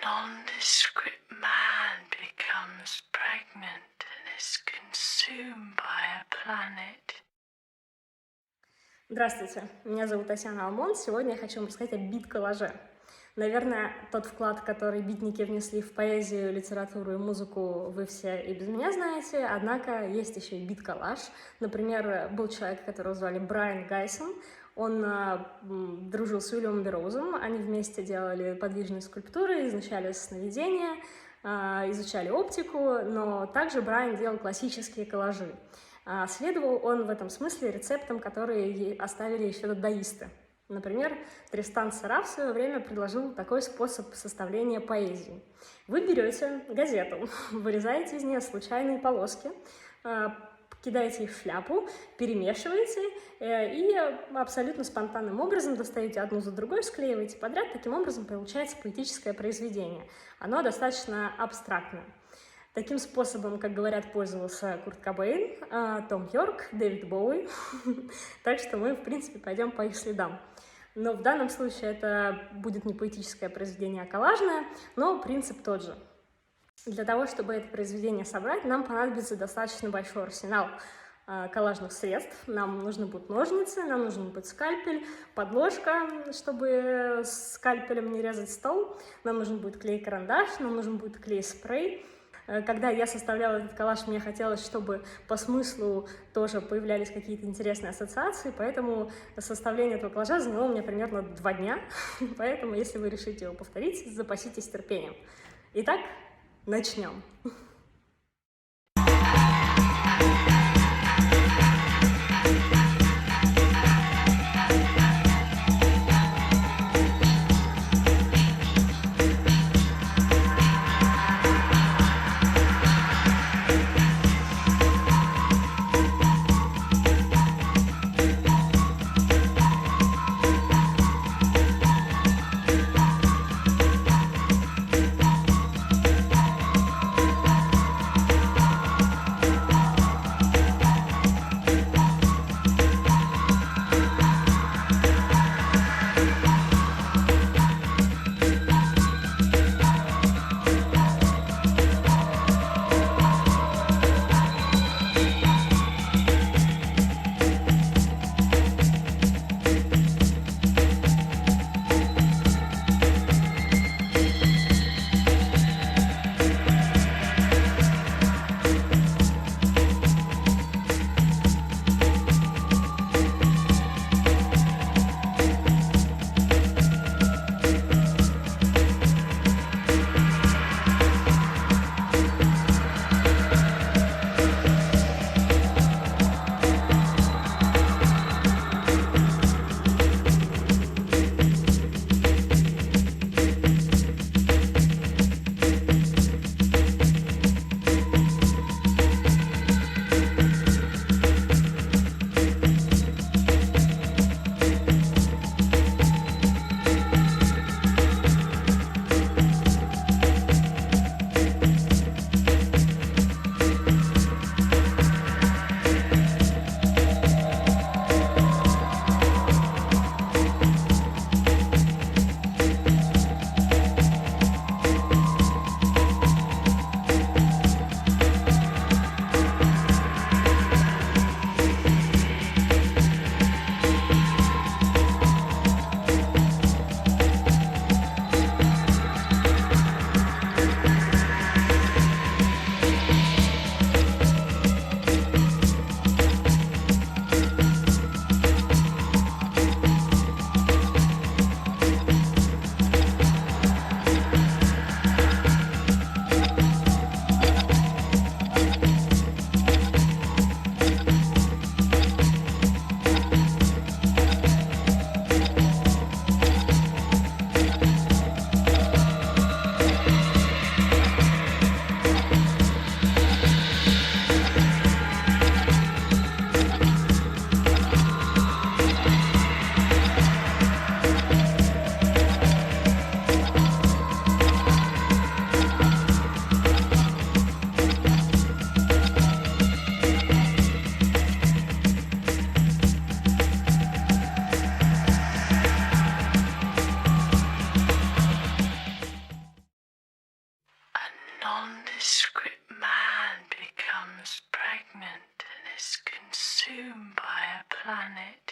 nondescript man becomes pregnant and is consumed by a planet. Здравствуйте, меня зовут Tatiana Almond. Сегодня я хочу вам рассказать о бит-коллаже. Наверное, тот вклад, который битники внесли в поэзию, литературу и музыку, вы все и без меня знаете, однако есть еще и бит-коллаж. Например, был человек, которого звали Брайона Гайсина. Он дружил с Уильямом Берроузом, они вместе делали подвижные скульптуры, изучали сновидения, изучали оптику, но также Брайан делал классические коллажи. Следовал он в этом смысле рецептам, которые оставили еще дадаисты. Например, Тристан Цара в свое время предложил такой способ составления поэзии. Вы берете газету, вырезаете из нее случайные полоски, кидаете их в шляпу, перемешиваете и абсолютно спонтанным образом достаете одну за другой, склеиваете подряд. Таким образом получается поэтическое произведение. Оно достаточно абстрактное. Таким способом, как говорят, пользовался Курт Кобейн, Том Йорк, Дэвид Боуи. Так что мы, в принципе, пойдем по их следам. Но в данном случае это будет не поэтическое произведение, а коллажное, но принцип тот же. Для того, чтобы это произведение собрать, нам понадобится достаточно большой арсенал коллажных средств. Нам нужны будут ножницы, нам нужен будет скальпель, подложка, чтобы скальпелем не резать стол, нам нужен будет клей-карандаш, нам нужен будет клей-спрей. Когда я составляла этот коллаж, мне хотелось, чтобы по смыслу тоже появлялись какие-то интересные ассоциации, поэтому составление этого коллажа заняло мне примерно 2 дня, поэтому если вы решите его повторить, запаситесь терпением. Итак, начнем. nondescript man becomes pregnant and is consumed by a planet.